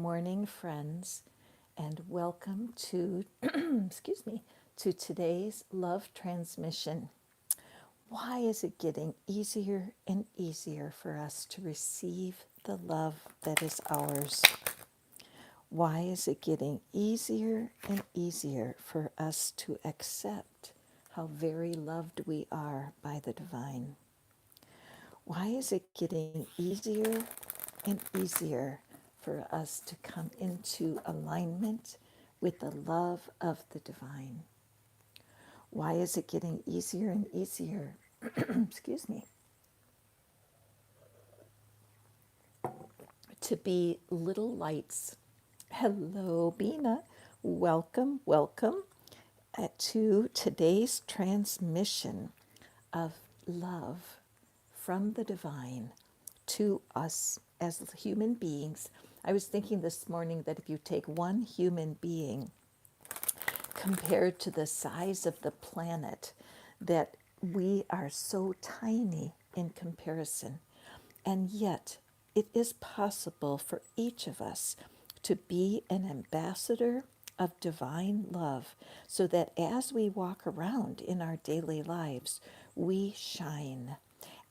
morning, friends, and welcome to, excuse me, to today's love transmission. Why is it getting easier and easier for us to receive the love that is ours? Why is it getting easier and easier for us to accept how very loved we are by the divine? Why is it getting easier and easier for us to come into alignment with the love of the divine? Why is it getting easier and easier, excuse me, to be little lights? Hello, Bina. Welcome, welcome to today's transmission of love from the divine to us as human beings. I was thinking this morning that if you take one human being compared to the size of the planet, that we are so tiny in comparison. And yet, it is possible for each of us to be an ambassador of divine love so that as we walk around in our daily lives, we shine.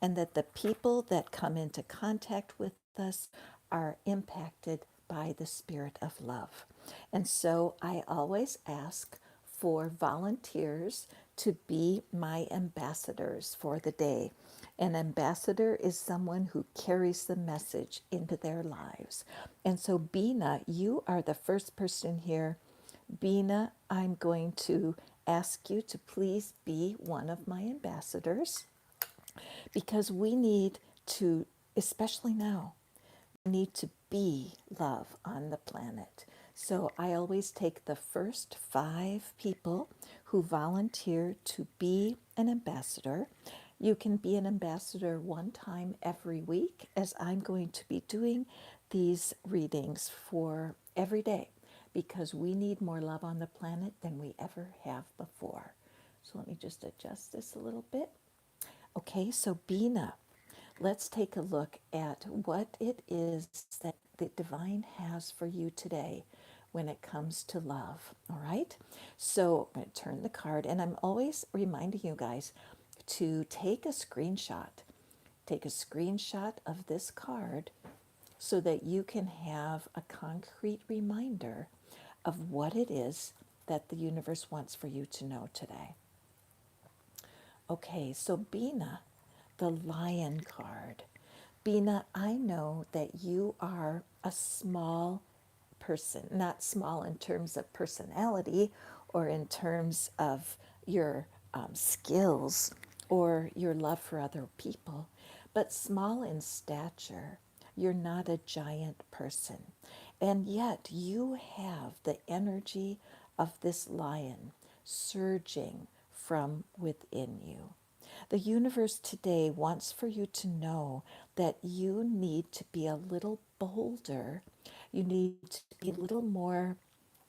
And that the people that come into contact with us are impacted by the spirit of love. And so I always ask for volunteers to be my ambassadors for the day. An ambassador is someone who carries the message into their lives. And so, Bina, you are the first person here. Bina, I'm going to ask you to please be one of my ambassadors because we need to, especially now, we need to be love on the planet. So I always take the first 5 people who volunteer to be an ambassador. You can be an ambassador one time every week, as I'm going to be doing these readings for every day because we need more love on the planet than we ever have before. So let me just adjust this a little bit. Okay, so Bina, let's take a look at what it is that the divine has for you today when it comes to love. All right, so I'm going to turn the card, and I'm always reminding you guys to take a screenshot. Take a screenshot of this card so that you can have a concrete reminder of what it is that the universe wants for you to know today. Okay, so Bina, the lion card. Bina, I know that you are a small person, not small in terms of personality or in terms of your skills or your love for other people, but small in stature. You're not a giant person. And yet you have the energy of this lion surging from within you. The universe today wants for you to know that you need to be a little bolder. You need to be a little more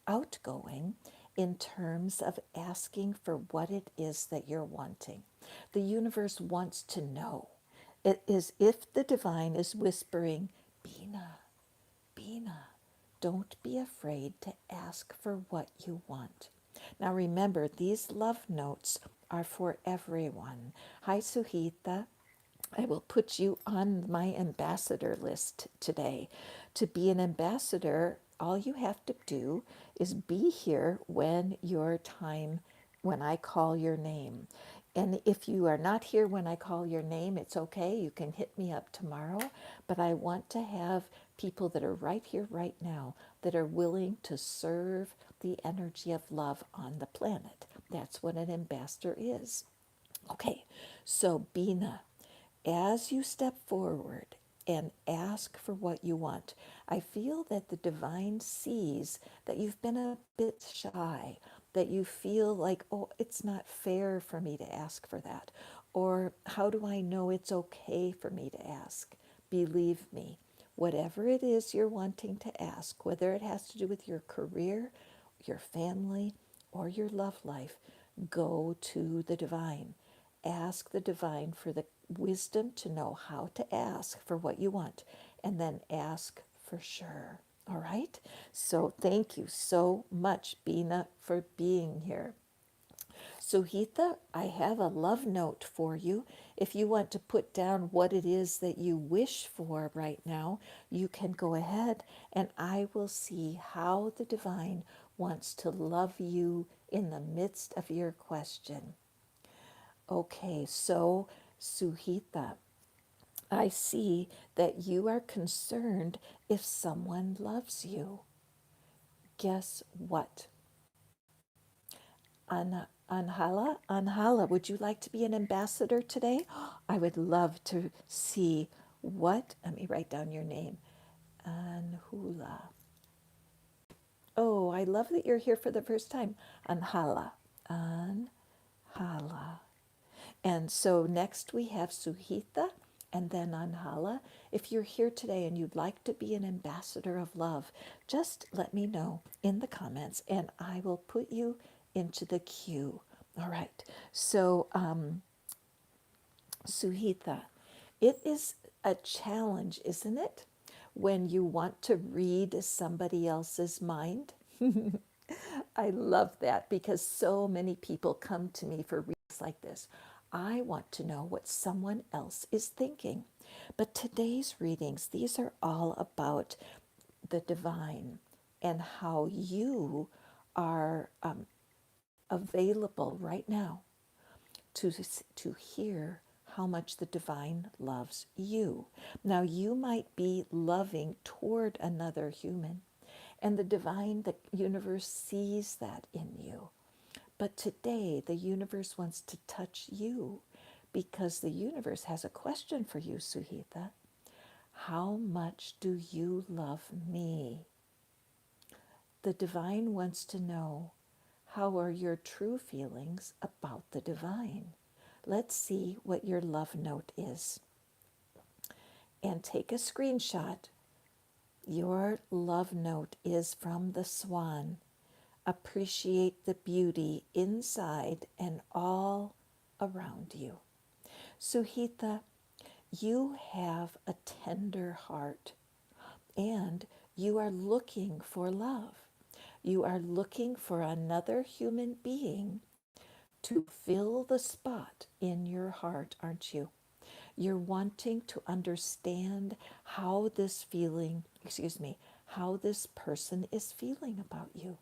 outgoing in terms of asking for what it is that you're wanting. The universe wants to know. It is if the divine is whispering, Bina, Bina, don't be afraid to ask for what you want. Now remember, these love notes are for everyone. Hi, Suhita. I will put you on my ambassador list today. To be an ambassador, all you have to do is be here when I call your name. And if you are not here when I call your name, it's okay. You can hit me up tomorrow. But I want to have people that are right here, right now, that are willing to serve the energy of love on the planet. That's what an ambassador is. Okay, so Bina, as you step forward and ask for what you want, I feel that the divine sees that you've been a bit shy, that you feel like, oh, it's not fair for me to ask for that. Or how do I know it's okay for me to ask? Believe me, whatever it is you're wanting to ask, whether it has to do with your career, your family, or your love life, go to the divine. Ask the divine for the wisdom to know how to ask for what you want, and then ask for sure. All right? So thank you so much, Bina, for being here. Suhita, I have a love note for you. If you want to put down what it is that you wish for right now, you can go ahead and I will see how the divine wants to love you in the midst of your question. Okay, so Suhita, I see that you are concerned if someone loves you. Guess what? Anhala, would you like to be an ambassador today? I would love to see what. Let me write down your name. Anhula. Oh, I love that you're here for the first time. Anhala. Anhala. And so next we have Suhita and then Anhala. If you're here today and you'd like to be an ambassador of love, just let me know in the comments and I will put you into the queue. All right. So, Suhita, it is a challenge, isn't it? When you want to read somebody else's mind. I love that because so many people come to me for readings like this. I want to know what someone else is thinking. But today's readings, these are all about the divine and how you are available right now to, to hear how much the divine loves you. Now, you might be loving toward another human, and the divine, the universe sees that in you. But today, the universe wants to touch you because the universe has a question for you, Suhita. How much do you love me? The divine wants to know, how are your true feelings about the divine? Let's see what your love note is. And take a screenshot. Your love note is from the swan. Appreciate the beauty inside and all around you. Suhita, you have a tender heart and you are looking for love. You are looking for another human being to fill the spot in your heart, aren't you? You're wanting to understand how this feeling, how this person is feeling about you.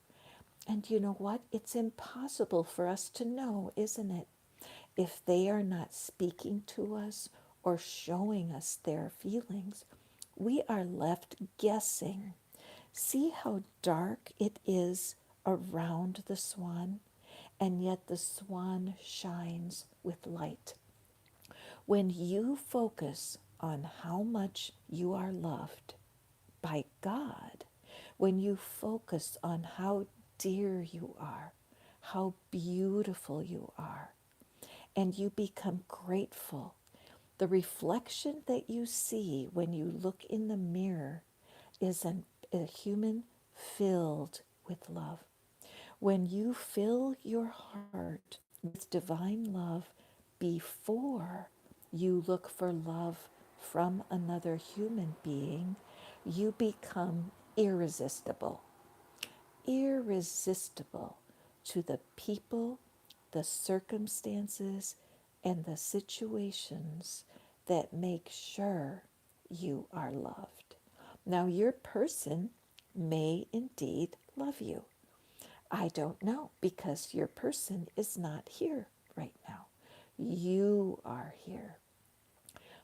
And you know what? It's impossible for us to know, isn't it? If they are not speaking to us or showing us their feelings, we are left guessing. See how dark it is around the swan, and yet the swan shines with light. When you focus on how much you are loved by God, when you focus on how dear you are, how beautiful you are, and you become grateful, the reflection that you see when you look in the mirror is a human filled with love. When you fill your heart with divine love before you look for love from another human being, you become irresistible. Irresistible to the people, the circumstances, and the situations that make sure you are loved. Now, your person may indeed love you. I don't know because your person is not here right now. You are here.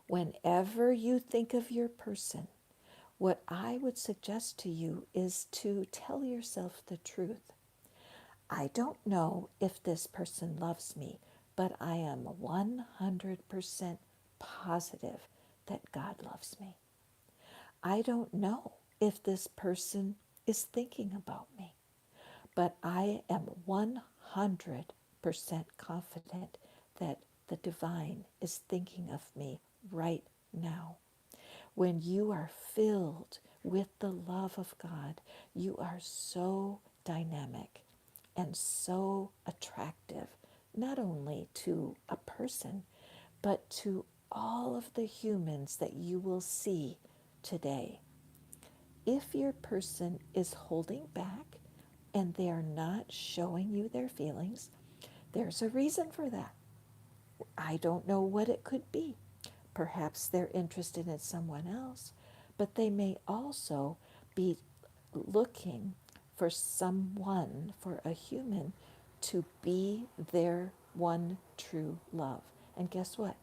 Whenever you think of your person, what I would suggest to you is to tell yourself the truth. I don't know if this person loves me, but I am 100% positive that God loves me. I don't know if this person is thinking about me, but I am 100% confident that the divine is thinking of me right now. When you are filled with the love of God, you are so dynamic and so attractive, not only to a person, but to all of the humans that you will see today. If your person is holding back and they are not showing you their feelings, there's a reason for that. I don't know what it could be. Perhaps they're interested in someone else, but they may also be looking for someone, for a human, to be their one true love. And guess what?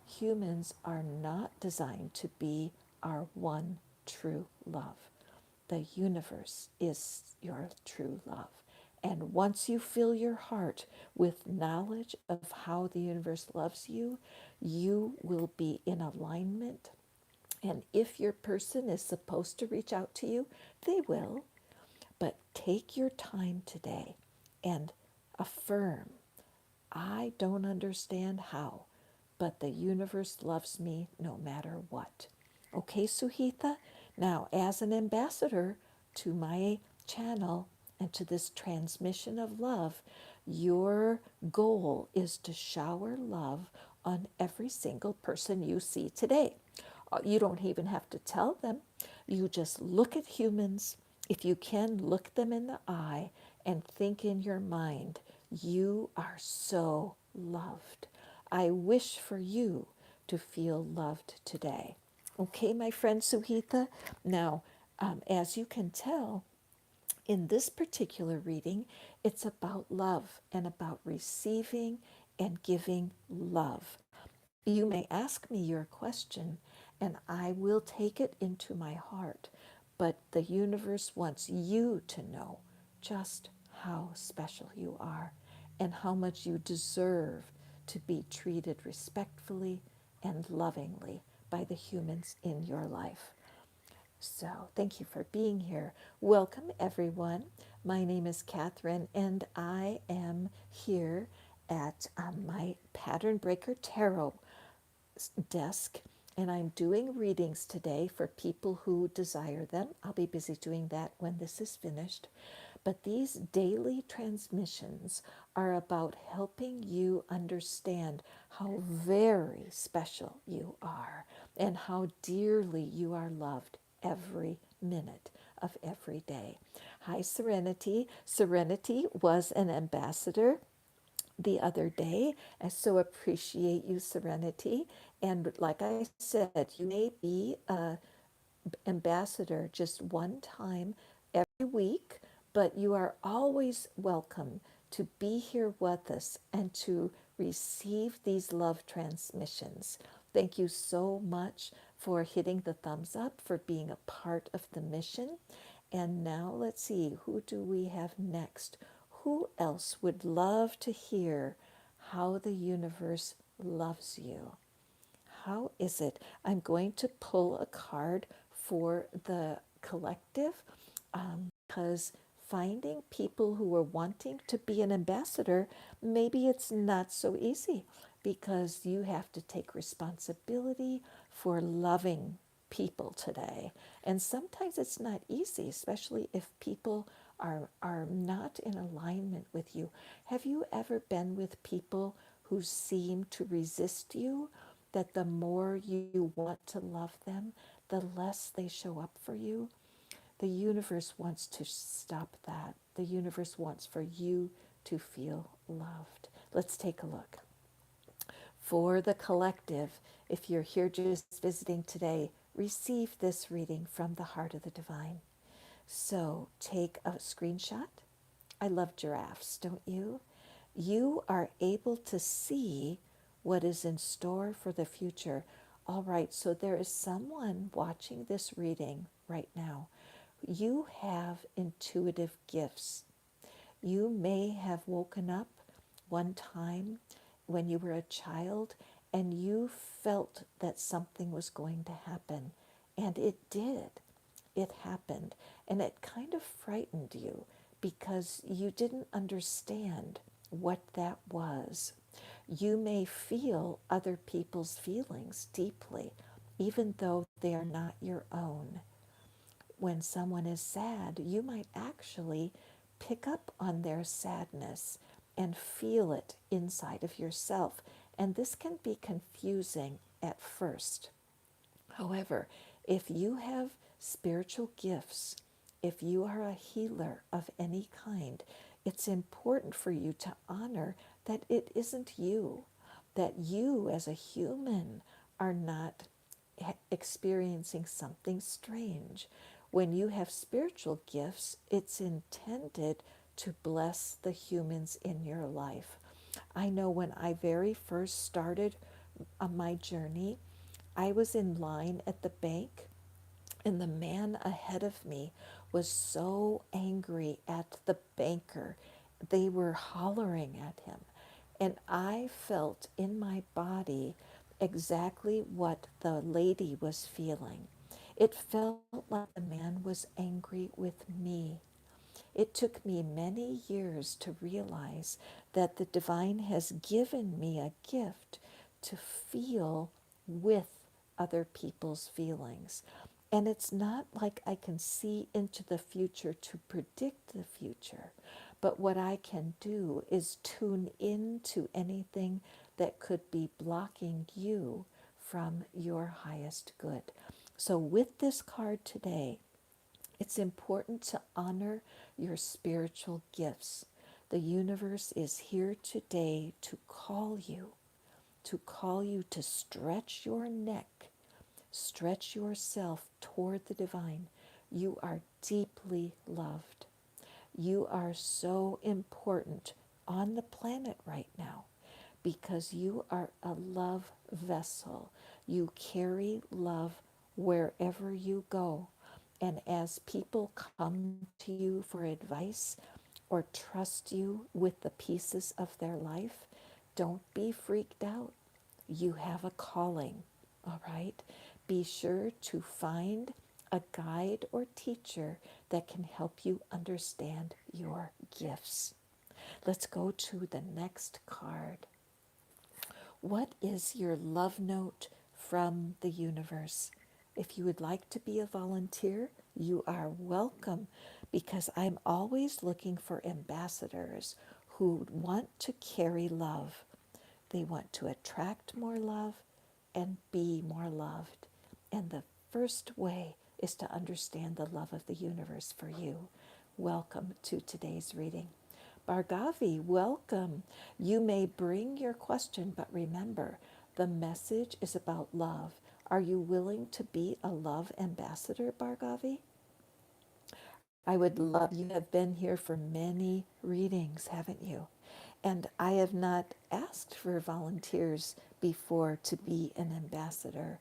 Humans are not designed to be our one true love. The universe is your true love. And once you fill your heart with knowledge of how the universe loves you, you will be in alignment. And if your person is supposed to reach out to you, they will. But take your time today and affirm, I don't understand how, but the universe loves me no matter what. Okay, Suhita? Now, as an ambassador to my channel and to this transmission of love, your goal is to shower love on every single person you see today. You don't even have to tell them. You just look at humans. If you can, look them in the eye and think in your mind, you are so loved. I wish for you to feel loved today. Okay, my friend Suhita? Now, as you can tell, in this particular reading, it's about love and about receiving and giving love. You may ask me your question, and I will take it into my heart. But the universe wants you to know just how special you are and how much you deserve to be treated respectfully and lovingly by the humans in your life. So, thank you for being here. Welcome, everyone. My name is Catherine, and I am here at my Pattern Breaker Tarot desk, and I'm doing readings today for people who desire them. I'll be busy doing that when this is finished. But these daily transmissions are about helping you understand how very special you are and how dearly you are loved every minute of every day. Hi, Serenity. Serenity was an ambassador the other day. I so appreciate you, Serenity. And like I said, you may be a ambassador just one time every week, but you are always welcome to be here with us and to receive these love transmissions. Thank you so much for hitting the thumbs up, for being a part of the mission. And now let's see, who do we have next? Who else would love to hear how the universe loves you? How is it? I'm going to pull a card for the collective because finding people who are wanting to be an ambassador, maybe it's not so easy because you have to take responsibility for loving people today. And sometimes it's not easy, especially if people are not in alignment with you. Have you ever been with people who seem to resist you? That the more you want to love them, the less they show up for you? The universe wants to stop that. The universe wants for you to feel loved. Let's take a look. For the collective, if you're here just visiting today, receive this reading from the heart of the divine. So take a screenshot. I love giraffes, don't you? You are able to see what is in store for the future. All right, so there is someone watching this reading right now. You have intuitive gifts. You may have woken up one time when you were a child and you felt that something was going to happen. And it did. It happened. And it kind of frightened you because you didn't understand what that was. You may feel other people's feelings deeply, even though they are not your own. When someone is sad, you might actually pick up on their sadness and feel it inside of yourself. And this can be confusing at first. However, if you have Spiritual gifts, if you are a healer of any kind, it's important for you to honor that it isn't you, that you as a human are not experiencing something strange. When you have spiritual gifts, it's intended to bless the humans in your life. I know when I very first started on my journey, I was in line at the bank, and the man ahead of me was so angry at the banker. They were hollering at him. And I felt in my body exactly what the lady was feeling. It felt like the man was angry with me. It took me many years to realize that the divine has given me a gift to feel with other people's feelings. And it's not like I can see into the future to predict the future, but what I can do is tune into anything that could be blocking you from your highest good. So, with this card today, it's important to honor your spiritual gifts. The universe is here today to call you to stretch your neck, stretch yourself toward the divine. You are deeply loved. You are so important on the planet right now because you are a love vessel. You carry love wherever you go. And as people come to you for advice or trust you with the pieces of their life, don't be freaked out. You have a calling, all right? Be sure to find a guide or teacher that can help you understand your gifts. Let's go to the next card. What is your love note from the universe? If you would like to be a volunteer, you are welcome because I'm always looking for ambassadors who want to carry love. They want to attract more love and be more loved. And the first way is to understand the love of the universe for you. Welcome to today's reading. Bhargavi, welcome. You may bring your question, but remember, the message is about love. Are you willing to be a love ambassador, Bhargavi? I would love, you have been here for many readings, haven't you? And I have not asked for volunteers before to be an ambassador.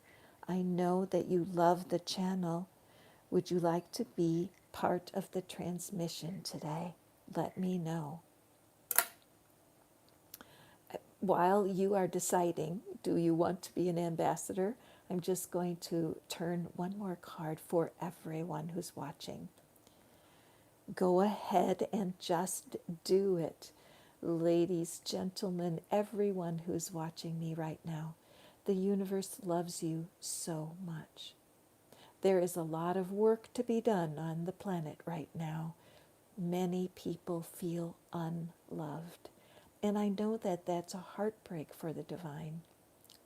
I know that you love the channel. Would you like to be part of the transmission today? Let me know. While you are deciding, do you want to be an ambassador? I'm just going to turn one more card for everyone who's watching. Go ahead and just do it. Ladies, gentlemen, everyone who's watching me right now, the universe loves you so much. There is a lot of work to be done on the planet right now. Many people feel unloved. And I know that that's a heartbreak for the divine.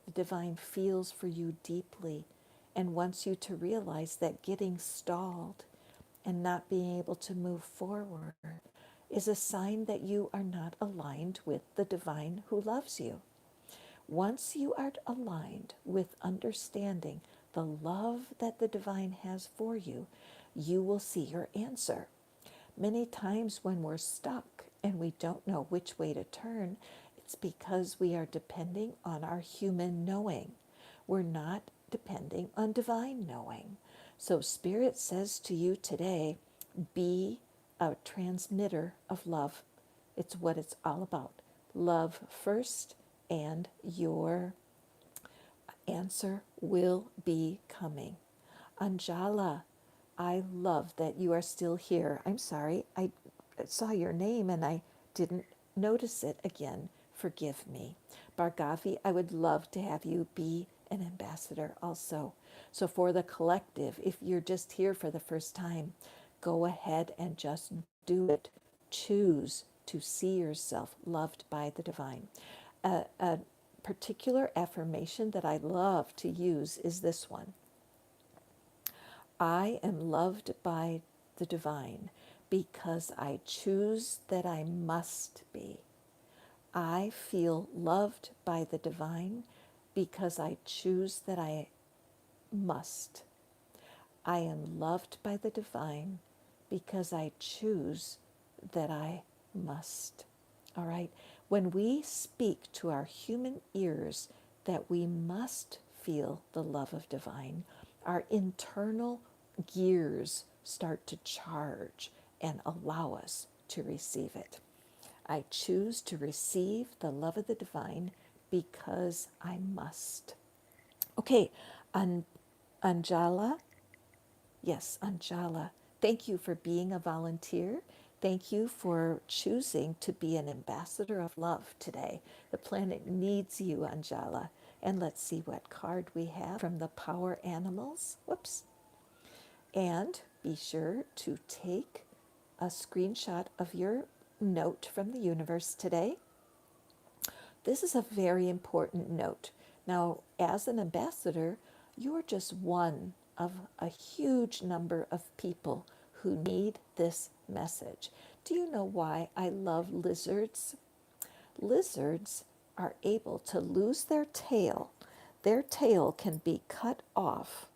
The divine feels for you deeply and wants you to realize that getting stalled and not being able to move forward is a sign that you are not aligned with the divine who loves you. Once you are aligned with understanding the love that the divine has for you, you will see your answer. Many times when we're stuck and we don't know which way to turn, it's because we are depending on our human knowing. We're not depending on divine knowing. So Spirit says to you today, be a transmitter of love. It's what it's all about. Love first, and your answer will be coming. Anjala, I love that you are still here. I'm sorry, I saw your name and I didn't notice it again. Forgive me. Bhargavi, I would love to have you be an ambassador also. So, for the collective, if you're just here for the first time, go ahead and just do it. Choose to see yourself loved by the divine. A particular affirmation that I love to use is this one: I am loved by the divine because I choose that I must be. I feel loved by the divine because I choose that I must. I am loved by the divine because I choose that I must. All right? When we speak to our human ears that we must feel the love of divine, our internal gears start to charge and allow us to receive it. I choose to receive the love of the divine because I must. Okay, Anjala, yes, Anjala, thank you for being a volunteer. Thank you for choosing to be an ambassador of love today. The planet needs you, Anjala. And let's see what card we have from the Power Animals. Whoops. And be sure to take a screenshot of your note from the universe today. This is a very important note. Now, as an ambassador, you're just one of a huge number of people who need this message. Do you know why I love lizards? Lizards are able to lose their tail. Their tail can be cut off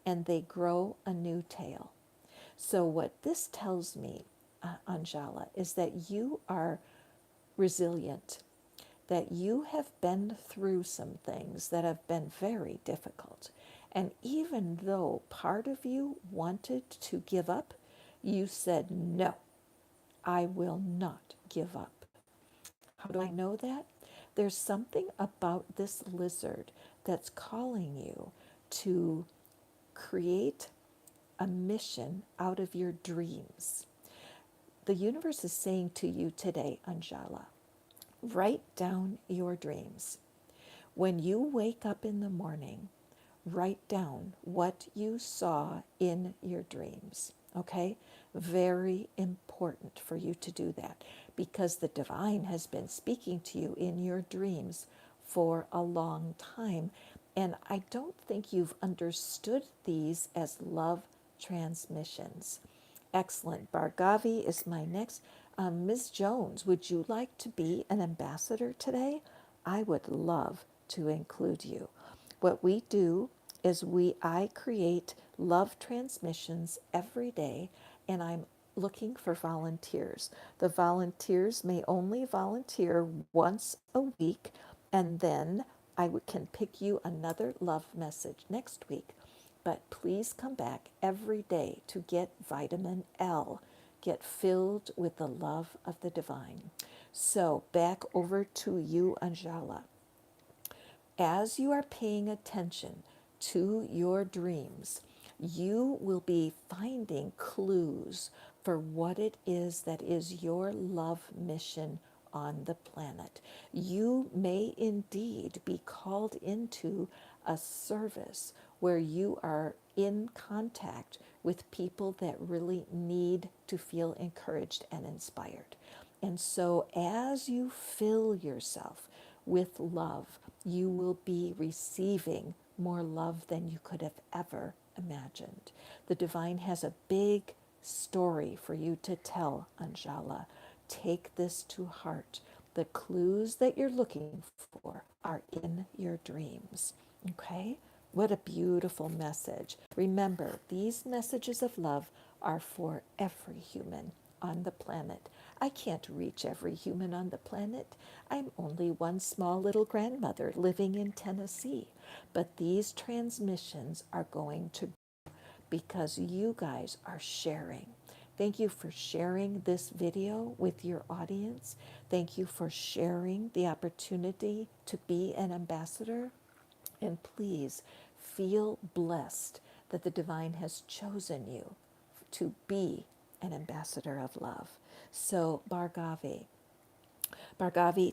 and they grow a new tail. So, what this tells me, Anjala, is that you are resilient, that you have been through some things that have been very difficult. And even though part of you wanted to give up, you said, no, I will not give up. How do I know that? There's something about this lizard that's calling you to create a mission out of your dreams. The universe is saying to you today, Anjala, write down your dreams. When you wake up in the morning, write down what you saw in your dreams. Okay? Very important for you to do that because the divine has been speaking to you in your dreams for a long time. And I don't think you've understood these as love transmissions. Excellent. Bargavi is my next. Ms. Jones, would you like to be an ambassador today? I would love to include you. What we do is I create love transmissions every day, and I'm looking for volunteers. The volunteers may only volunteer once a week, and then can pick you another love message next week. But please come back every day to get vitamin L, get filled with the love of the divine. So, back over to you, Anjala. As you are paying attention to your dreams, you will be finding clues for what it is that is your love mission on the planet. You may indeed be called into a service where you are in contact with people that really need to feel encouraged and inspired. And so, as you fill yourself with love, you will be receiving more love than you could have ever imagined. The divine has a big story for you to tell, Anjala. Take this to heart. The clues that you're looking for are in your dreams. Okay? What a beautiful message. Remember, these messages of love are for every human on the planet. I can't reach every human on the planet. I'm only one small little grandmother living in Tennessee. But these transmissions are going to because you guys are sharing. Thank you for sharing this video with your audience. Thank you for sharing the opportunity to be an ambassador. And please feel blessed that the divine has chosen you to be an ambassador of love. So, Bhargavi,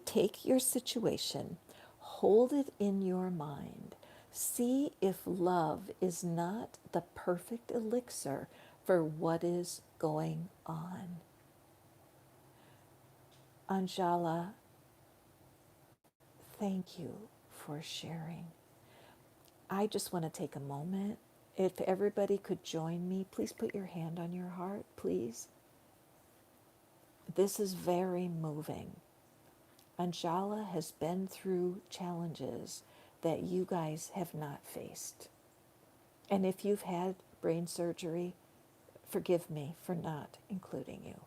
take your situation, hold it in your mind. See if love is not the perfect elixir for what is going on. Anjala, thank you for sharing. I just want to take a moment If everybody could join me, please put your hand on your heart, please. This is very moving. Anjala has been through challenges that you guys have not faced. And if you've had brain surgery, forgive me for not including you.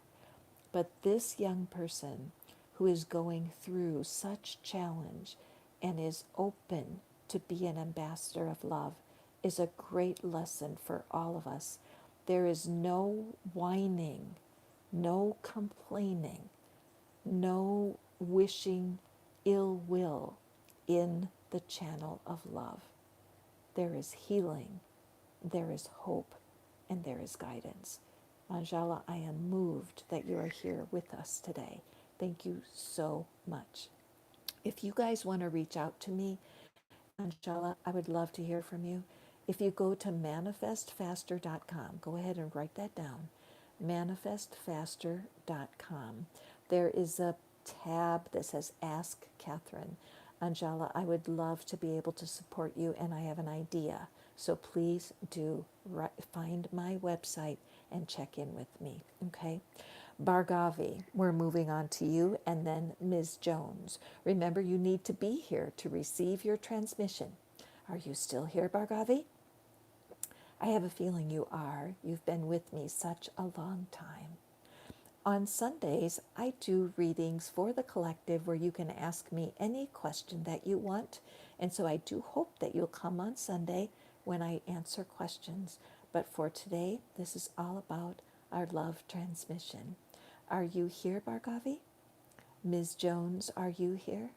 But this young person who is going through such challenge and is open to be an ambassador of love is a great lesson for all of us. There is no whining, no complaining, no wishing ill will in the channel of love. There is healing, there is hope, and there is guidance. Anjala, I am moved that you are here with us today. Thank you so much. If you guys want to reach out to me, Anjala, I would love to hear from you. If you go to manifestfaster.com, go ahead and write that down. Manifestfaster.com. There is a tab that says Ask Catherine. Anjala, I would love to be able to support you, and I have an idea. So please do find my website and check in with me, okay? Bargavi, we're moving on to you, and then Ms. Jones. Remember, you need to be here to receive your transmission. Are you still here, Bargavi? I have a feeling you are. You've been with me such a long time. On Sundays, I do readings for the collective where you can ask me any question that you want. And so I do hope that you'll come on Sunday when I answer questions. But for today, this is all about our love transmission. Are you here, Bargavi? Ms. Jones, are you here?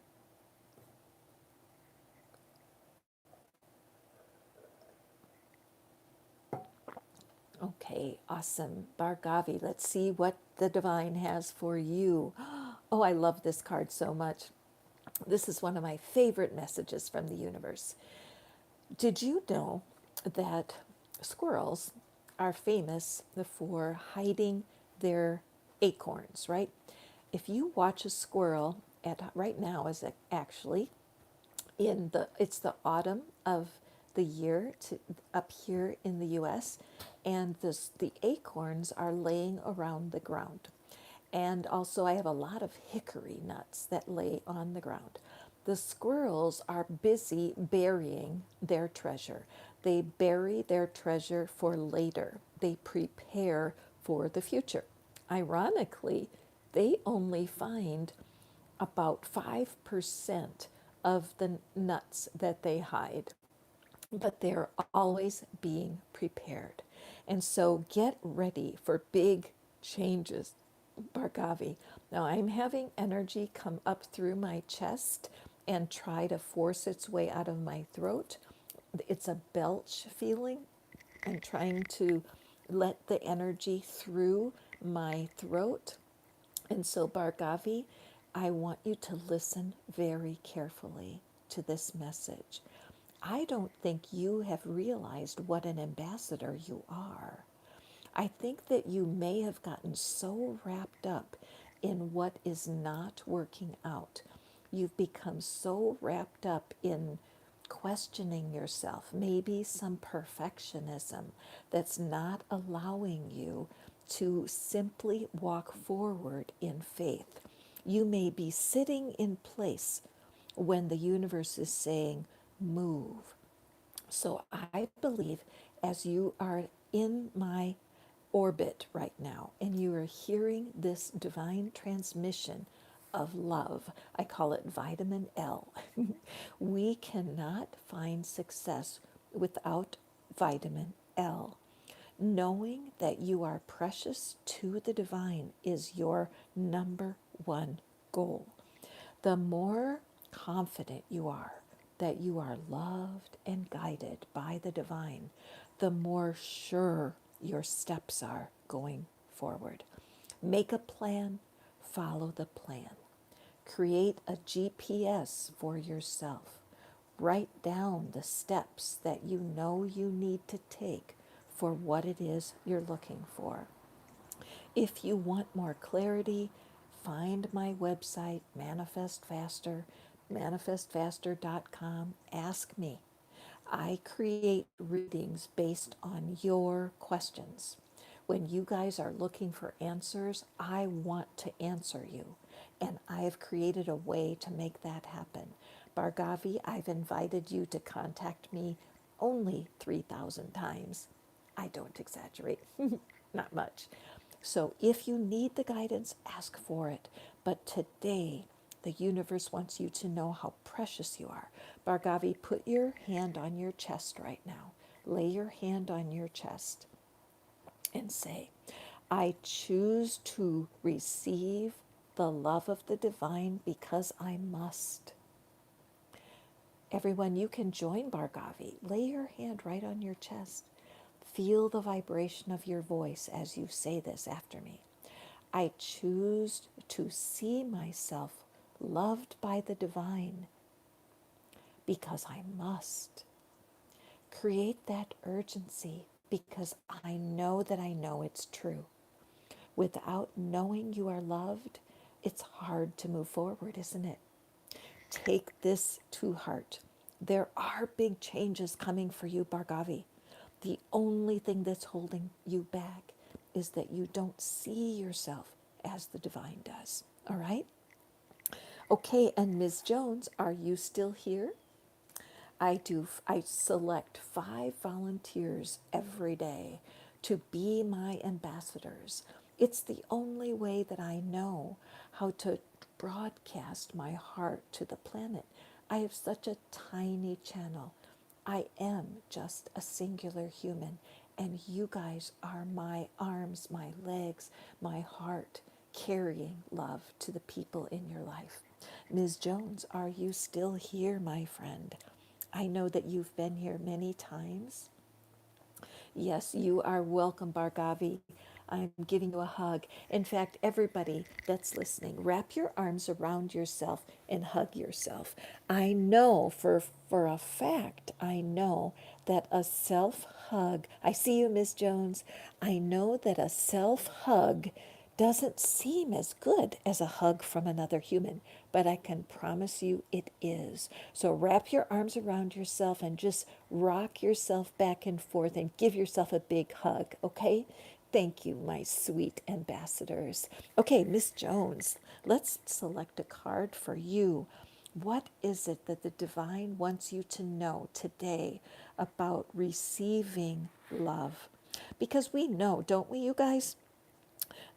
Okay, awesome. Bargavi, let's see what the divine has for you. Oh, I love this card so much. This is one of my favorite messages from the universe. Did you know that squirrels are famous for hiding their acorns, right? If you watch a squirrel at right now is actually it's the autumn of the year up here in the US, and the acorns are laying around the ground. And also I have a lot of hickory nuts that lay on the ground. The squirrels are busy burying their treasure. They bury their treasure for later. They prepare for the future. Ironically, they only find about 5% of the nuts that they hide, but they're always being prepared. And so get ready for big changes, Bargavi. Now I'm having energy come up through my chest and try to force its way out of my throat. It's a belch feeling. I'm trying to let the energy through my throat. And so, Bargavi, I want you to listen very carefully to this message. I don't think you have realized what an ambassador you are. I think that you may have gotten so wrapped up in what is not working out. You've become so wrapped up in questioning yourself, maybe some perfectionism that's not allowing you to simply walk forward in faith. You may be sitting in place when the universe is saying, move. So I believe as you are in my orbit right now and you are hearing this divine transmission of love, I call it vitamin L. We cannot find success without vitamin L. Knowing that you are precious to the divine is your number one goal. The more confident you are that you are loved and guided by the divine, the more sure your steps are going forward. Make a plan, follow the plan. Create a GPS for yourself. Write down the steps that you know you need to take for what it is you're looking for. If you want more clarity, find my website, Manifest Faster, manifestfaster.com. Ask me. I create readings based on your questions. When you guys are looking for answers, I want to answer you. And I have created a way to make that happen. Bargavi, I've invited you to contact me only 3,000 times. I don't exaggerate, not much. So if you need the guidance, ask for it. But today, the universe wants you to know how precious you are. Bhargavi, put your hand on your chest right now. Lay your hand on your chest and say, I choose to receive the love of the divine because I must. Everyone, you can join Bhargavi. Lay your hand right on your chest. Feel the vibration of your voice as you say this after me. I choose to see myself loved by the divine because I must. Create that urgency because I know it's true. Without knowing you are loved, it's hard to move forward, isn't it? Take this to heart. There are big changes coming for you, Bhargavi. The only thing that's holding you back is that you don't see yourself as the divine does. All right? Okay, and Ms. Jones, are you still here? I select 5 volunteers every day to be my ambassadors. It's the only way that I know how to broadcast my heart to the planet. I have such a tiny channel. I am just a singular human, and you guys are my arms, my legs, my heart, carrying love to the people in your life. Ms. Jones, are you still here, my friend? I know that you've been here many times. Yes, you are welcome, Bhargavi. I'm giving you a hug. In fact, everybody that's listening, wrap your arms around yourself and hug yourself. I know for a fact, I know that a self hug, I see you, Miss Jones. I know that a self hug doesn't seem as good as a hug from another human, but I can promise you it is. So wrap your arms around yourself and just rock yourself back and forth and give yourself a big hug, okay? Thank you, my sweet ambassadors. Okay, Miss Jones, let's select a card for you. What is it that the divine wants you to know today about receiving love? Because we know, don't we, you guys?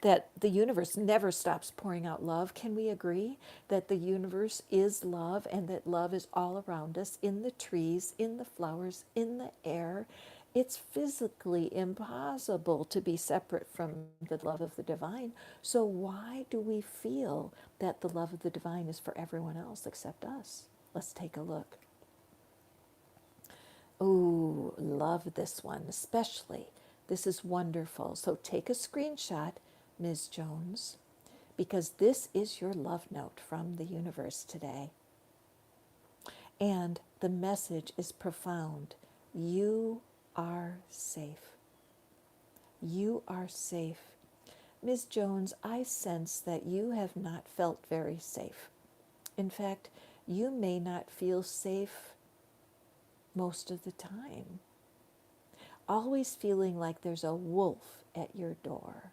That the universe never stops pouring out love. Can we agree that the universe is love and that love is all around us in the trees, in the flowers, in the air? It's physically impossible to be separate from the love of the divine. So, why do we feel that the love of the divine is for everyone else except us? Let's take a look. Ooh, love this one, especially. This is wonderful. So take a screenshot, Ms. Jones, because this is your love note from the universe today. And the message is profound. You are safe. You are safe. Ms. Jones, I sense that you have not felt very safe. In fact, you may not feel safe most of the time, always feeling like there's a wolf at your door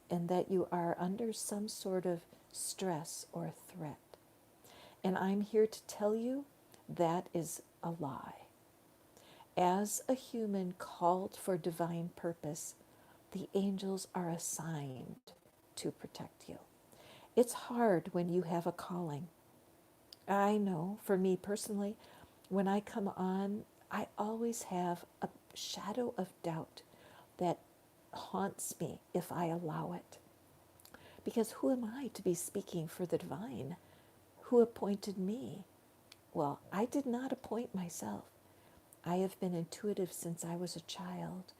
and that you are under some sort of stress or threat. And I'm here to tell you that is a lie. As a human called for divine purpose, the angels are assigned to protect you. It's hard when you have a calling. I know, for me personally, when I come on, I always have a shadow of doubt that haunts me if I allow it. Because who am I to be speaking for the divine? Who appointed me? Well, I did not appoint myself. I have been intuitive since I was a child,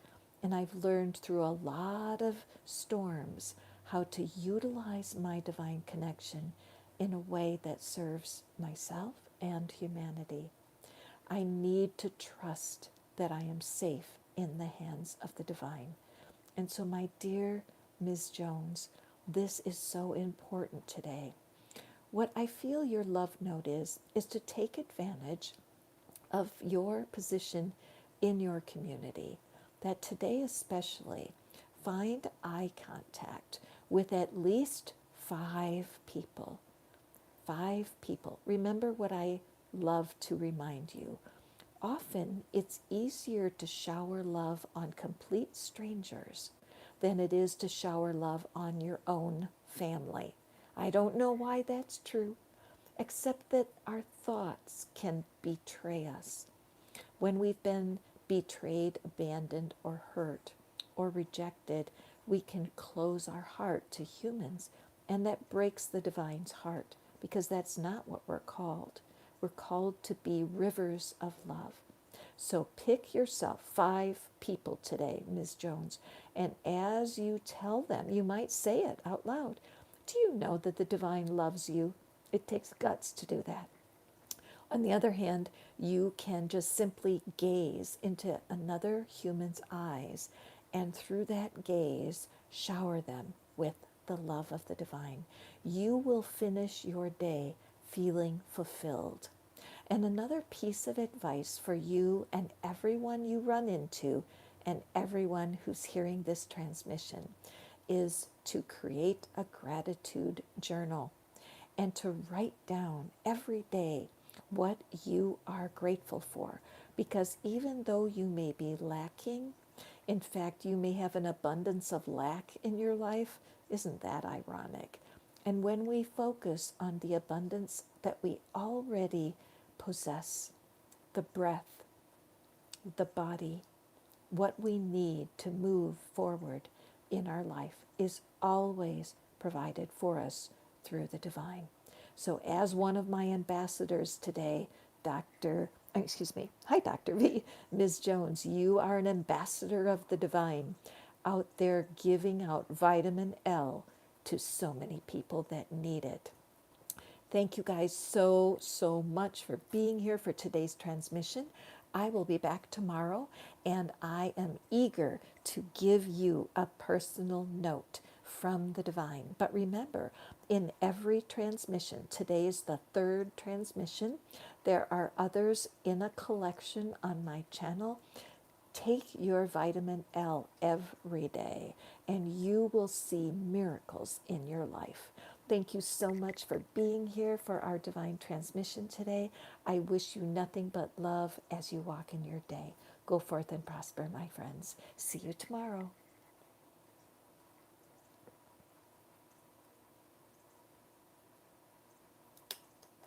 and I've learned through a lot of storms how to utilize my divine connection in a way that serves myself and humanity. I need to trust that I am safe in the hands of the divine. And so, my dear Ms. Jones, this is so important today. What I feel your love note is to take advantage of your position in your community, that today especially, find eye contact with at least 5 people. 5 people. Remember what I love to remind you. Often it's easier to shower love on complete strangers than it is to shower love on your own family. I don't know why that's true, except that our thoughts can betray us. When we've been betrayed, abandoned, or hurt, or rejected, we can close our heart to humans, and that breaks the divine's heart because that's not what we're called. We're called to be rivers of love. So pick yourself 5 people today, Ms. Jones, and as you tell them, you might say it out loud. Do you know that the divine loves you? It takes guts to do that. On the other hand, you can just simply gaze into another human's eyes and through that gaze, shower them with the love of the divine. You will finish your day feeling fulfilled. And another piece of advice for you and everyone you run into and everyone who's hearing this transmission is to create a gratitude journal and to write down every day what you are grateful for. Because even though you may be lacking, in fact, you may have an abundance of lack in your life. Isn't that ironic? And when we focus on the abundance that we already possess, the breath, the body, what we need to move forward in our life is always provided for us through the divine. So, as one of my ambassadors today, hi, Dr. V, Ms. Jones, you are an ambassador of the divine out there giving out vitamin L to so many people that need it. Thank you guys so much for being here for today's transmission. I will be back tomorrow, and I am eager to give you a personal note from the divine. But remember, in every transmission, today is the 3rd transmission. There are others in a collection on my channel. Take your vitamin L every day, and you will see miracles in your life. Thank you so much for being here for our divine transmission today. I wish you nothing but love as you walk in your day. Go forth and prosper, my friends. See you tomorrow.